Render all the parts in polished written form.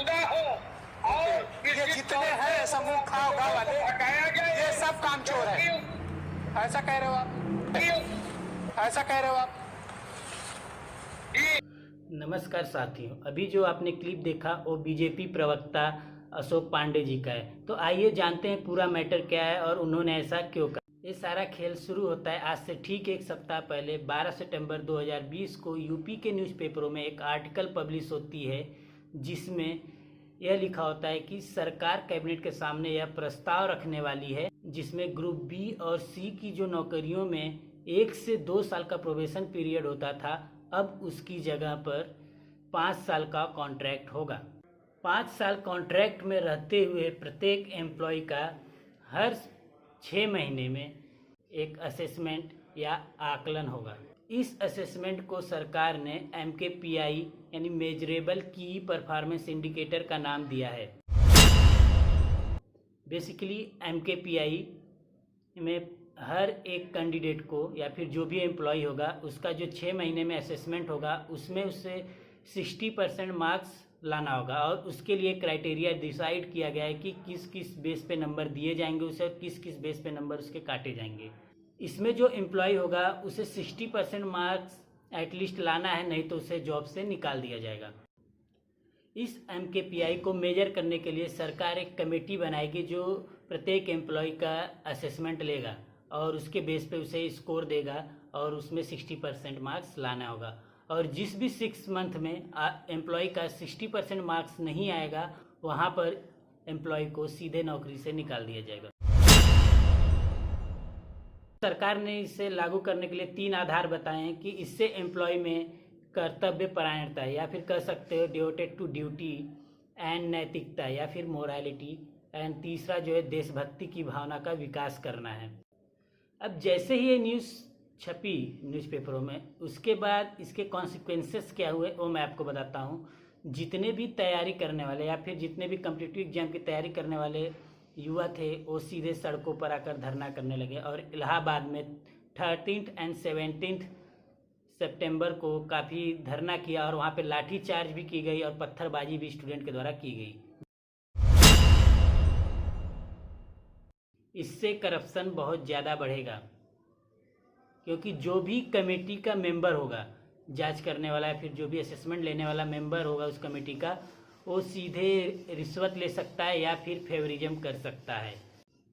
जुदा हो और ये जितने हैं समूह खाओ गाँव वाले हटाया जाए। ये सब काम चोर है। ऐसा कह रहे हो आप? ऐसा कह रहे हो आप? नमस्कार साथियों, अभी जो आपने क्लिप देखा वो बीजेपी प्रवक्ता अशोक पांडे जी का है। तो आइए जानते हैं पूरा मैटर क्या है और उन्होंने ऐसा क्यों कहा। ये सारा खेल शुरू होता है आज से ठीक एक सप्ताह पहले 12 सितंबर 2020 को यूपी के न्यूज़पेपरों में एक आर्टिकल पब्लिश होती है जिसमें यह लिखा होता है कि सरकार कैबिनेट के सामने यह प्रस्ताव रखने वाली है जिसमें ग्रुप बी और सी की जो नौकरियों में 1 से 2 साल का प्रोबेशन पीरियड होता था, अब उसकी जगह पर 5 साल का कॉन्ट्रैक्ट होगा। 5 साल कॉन्ट्रैक्ट में रहते हुए प्रत्येक एम्प्लॉय का हर 6 महीने में एक असेसमेंट या आकलन होगा। इस असेसमेंट को सरकार ने MKPI यानी मेजरेबल की परफॉर्मेंस इंडिकेटर का नाम दिया है। बेसिकली MKPI में हर एक कैंडिडेट को या फिर जो भी एम्प्लॉय होगा उसका जो 6 महीने में असेसमेंट होगा उसमें उससे 60% मार्क्स लाना होगा और उसके लिए क्राइटेरिया डिसाइड किया गया है कि किस किस बेस पे नंबर दिए जाएंगे उसे और किस किस बेस पे नंबर उसके काटे जाएंगे। इसमें जो एम्प्लॉय होगा उसे 60% मार्क्स एटलीस्ट लाना है, नहीं तो उसे जॉब से निकाल दिया जाएगा। इस MKPI को मेजर करने के लिए सरकार एक कमेटी बनाएगी जो प्रत्येक एम्प्लॉय का असेसमेंट लेगा और उसके बेस पे उसे स्कोर देगा और उसमें 60% मार्क्स लाना होगा। और जिस भी 6 मंथ में एम्प्लॉय का 60% मार्क्स नहीं आएगा वहाँ पर एम्प्लॉय को सीधे नौकरी से निकाल दिया जाएगा। सरकार ने इसे लागू करने के लिए 3 आधार बताए हैं कि इससे एम्प्लॉय में कर्तव्य परायणता या फिर कह सकते हो डिवोटेड टू ड्यूटी एंड नैतिकता या फिर मोरालिटी एंड तीसरा जो है देशभक्ति की भावना का विकास करना है। अब जैसे ही ये न्यूज़ छपी न्यूज़पेपरों में उसके बाद इसके कॉन्सिक्वेंसेस क्या हुए वो मैं आपको बताता हूँ। जितने भी तैयारी करने वाले या फिर जितने भी कॉम्पिटिटिव एग्जाम की तैयारी करने वाले युवा थे वो सीधे सड़कों पर आकर धरना करने लगे और इलाहाबाद में 13 और 17 सितंबर को काफ़ी धरना किया और वहाँ पे लाठी चार्ज भी की गई और पत्थरबाजी भी स्टूडेंट के द्वारा की गई। इससे करप्शन बहुत ज़्यादा बढ़ेगा क्योंकि जो भी कमेटी का मेंबर होगा, जांच करने वाला या फिर जो भी असेसमेंट लेने वाला मेंबर होगा उस कमेटी का, वो सीधे रिश्वत ले सकता है या फिर फेवरिज्म कर सकता है।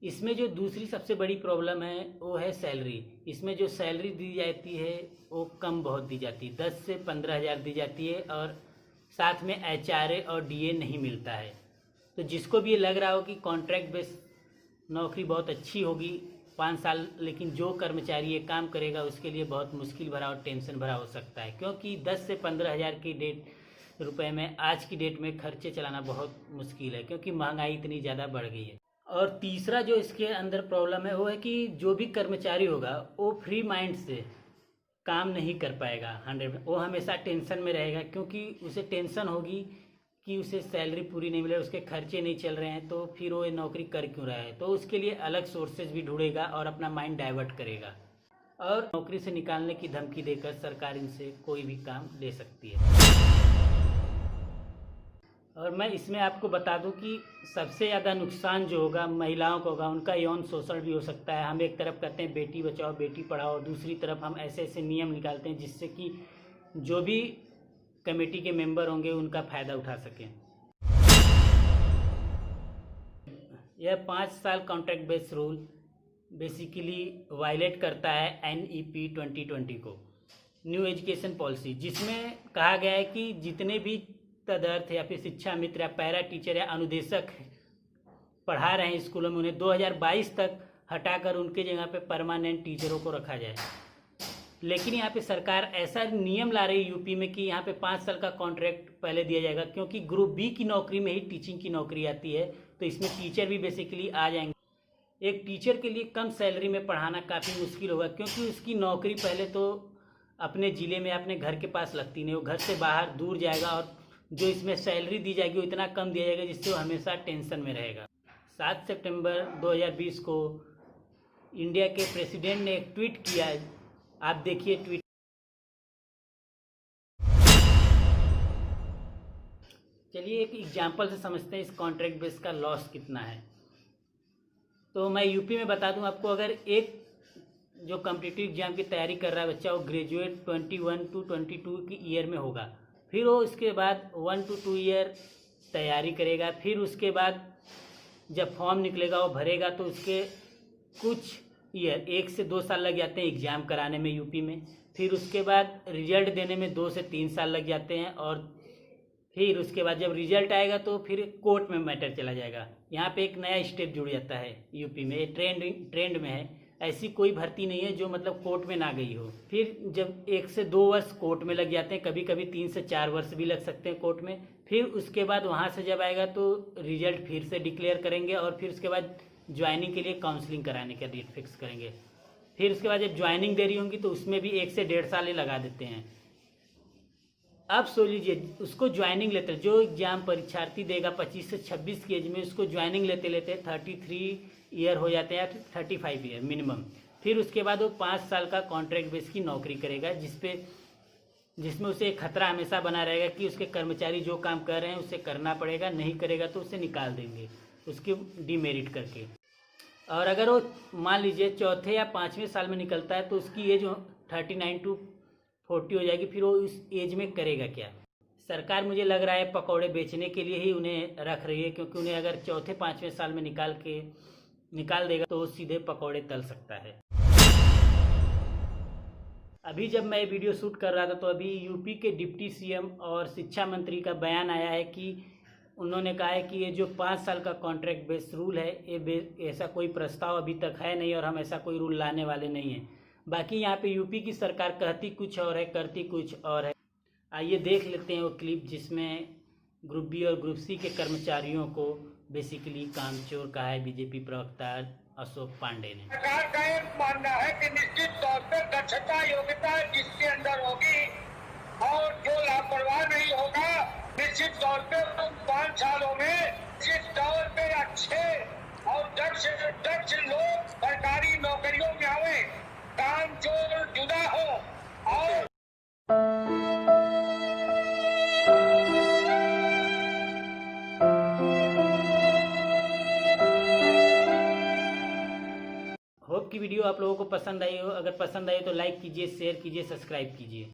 इसमें जो दूसरी सबसे बड़ी प्रॉब्लम है वो है सैलरी। इसमें जो सैलरी दी जाती है वो कम बहुत दी जाती है, 10 से 15 हज़ार दी जाती है और साथ में HRA और DA नहीं मिलता है। तो जिसको भी ये लग रहा हो कि कॉन्ट्रैक्ट बेस नौकरी बहुत अच्छी होगी 5 साल, लेकिन जो कर्मचारी ये काम करेगा उसके लिए बहुत मुश्किल भरा और टेंशन भरा हो सकता है क्योंकि 10 से 15 हज़ार की रुपए में आज की डेट में खर्चे चलाना बहुत मुश्किल है क्योंकि महंगाई इतनी ज़्यादा बढ़ गई है। और तीसरा जो इसके अंदर प्रॉब्लम है वो है कि जो भी कर्मचारी होगा वो फ्री माइंड से काम नहीं कर पाएगा 100%। वो हमेशा टेंशन में रहेगा क्योंकि उसे टेंशन होगी कि उसे सैलरी पूरी नहीं मिल रही, उसके खर्चे नहीं चल रहे हैं, तो फिर वो ये नौकरी कर क्यों रहा है। तो उसके लिए अलग सोर्सेज भी ढूंढेगा और अपना माइंड डाइवर्ट करेगा और नौकरी से निकालने की धमकी देकर सरकार इनसे कोई भी काम ले सकती है। और मैं इसमें आपको बता दूं कि सबसे ज़्यादा नुकसान जो होगा महिलाओं को होगा, उनका यौन शोषण भी हो सकता है। हम एक तरफ कहते हैं बेटी बचाओ बेटी पढ़ाओ, दूसरी तरफ हम ऐसे ऐसे नियम निकालते हैं जिससे कि जो भी कमेटी के मेंबर होंगे उनका फ़ायदा उठा सकें। यह 5 साल contract based rule basically violate करता है NEP 2020 को, न्यू एजुकेशन पॉलिसी, जिसमें कहा गया है कि जितने भी तदर्थ या फिर शिक्षा मित्र या पैरा टीचर या अनुदेशक पढ़ा रहे हैं स्कूलों में उन्हें 2022 तक हटाकर उनके जगह पे परमानेंट टीचरों को रखा जाए। लेकिन यहाँ पे सरकार ऐसा नियम ला रही है यूपी में कि यहाँ पे 5 साल का कॉन्ट्रैक्ट पहले दिया जाएगा क्योंकि ग्रुप बी की नौकरी में ही टीचिंग की नौकरी आती है, तो इसमें टीचर भी बेसिकली आ जाएंगे। एक टीचर के लिए कम सैलरी में पढ़ाना काफ़ी मुश्किल होगा क्योंकि उसकी नौकरी पहले तो अपने ज़िले में अपने घर के पास लगती नहीं, वो घर से बाहर दूर जाएगा और जो इसमें सैलरी दी जाएगी वो इतना कम दिया जाएगा जिससे वो हमेशा टेंशन में रहेगा। 7 सितंबर 2020 को इंडिया के प्रेसिडेंट ने एक ट्वीट किया, आप देखिए ट्वीट। चलिए एक एग्जाम्पल से समझते हैं इस कॉन्ट्रैक्ट बेस का लॉस कितना है। तो मैं यूपी में बता दूं आपको, अगर एक जो कॉम्पिटिटिव एग्जाम की तैयारी कर रहा है बच्चा, वो ग्रेजुएट 21 to 22 की ईयर में होगा, फिर वो उसके बाद 1 to 2 ईयर तैयारी करेगा, फिर उसके बाद जब फॉर्म निकलेगा वो भरेगा, तो उसके कुछ ईयर 1 से 2 साल लग जाते हैं एग्ज़ाम कराने में यूपी में, फिर उसके बाद रिजल्ट देने में 2 से 3 साल लग जाते हैं, और फिर उसके बाद जब रिजल्ट आएगा तो फिर कोर्ट में मैटर चला जाएगा। यहाँ पे एक नया स्टेप जुड़ जाता है यूपी में, ये ट्रेंड में है। ऐसी कोई भर्ती नहीं है जो मतलब कोर्ट में ना गई हो। फिर जब 1 से 2 वर्ष कोर्ट में लग जाते हैं, कभी कभी 3 से 4 वर्ष भी लग सकते हैं कोर्ट में। फिर उसके बाद वहाँ से जब आएगा तो रिजल्ट फिर से डिक्लेयर करेंगे, और फिर उसके बाद ज्वाइनिंग के लिए काउंसलिंग कराने का डेट फिक्स करेंगे। फिर उसके बाद जब ज्वाइनिंग देरी होंगी तो उसमें भी 1 से 1.5 साल ही लगा देते हैं। अब सोच लीजिए, उसको ज्वाइनिंग लेते हैं, जो एग्जाम परीक्षार्थी देगा 25 से 26 की एज में, उसको ज्वाइनिंग लेते लेते 33 ईयर हो जाते हैं, 35 ईयर मिनिमम। फिर उसके बाद वो 5 साल का कॉन्ट्रैक्ट बेस की नौकरी करेगा, जिसमें उसे एक खतरा हमेशा बना रहेगा कि उसके कर्मचारी जो काम कर रहे हैं उसे करना पड़ेगा, नहीं करेगा तो उसे निकाल देंगे उसकी डीमेरिट करके। और अगर वो मान लीजिए 4थे या 5वें साल में निकलता है तो उसकी एज 39 to 40 हो जाएगी। फिर वो उस एज में करेगा क्या? सरकार मुझे लग रहा है पकौड़े बेचने के लिए ही उन्हें रख रही है, क्योंकि उन्हें अगर 4थे-5वें साल में निकाल देगा तो सीधे पकौड़े तल सकता है। अभी जब मैं वीडियो शूट कर रहा था तो अभी यूपी के डिप्टी सीएम और शिक्षा मंत्री का बयान आया है कि उन्होंने कहा है कि ये जो 5 साल का कॉन्ट्रैक्ट बेस रूल है, ये ऐसा कोई प्रस्ताव अभी तक है नहीं, और हम ऐसा कोई रूल लाने वाले नहीं हैं। बाकी यहाँ पे यूपी की सरकार कहती कुछ और है, करती कुछ और है। आइए देख लेते हैं वो क्लिप जिसमें ग्रुप बी और ग्रुप सी के कर्मचारियों को बेसिकली कामचोर कहा है बीजेपी प्रवक्ता अशोक पांडे ने। सरकार का एक मानना है कि निश्चित तौर पर दक्षता योग्यता जिसके अंदर होगी और जो लापरवाह नहीं होगा, निश्चित तौर पे 5 सालों में निश्चित तौर पे अच्छे और दक्ष लोग सरकारी नौकरियों में आवे, काम चोर जुदा हो। और होप की वीडियो आप लोगों को पसंद आई हो। अगर पसंद आई तो लाइक कीजिए, शेयर कीजिए, सब्सक्राइब कीजिए।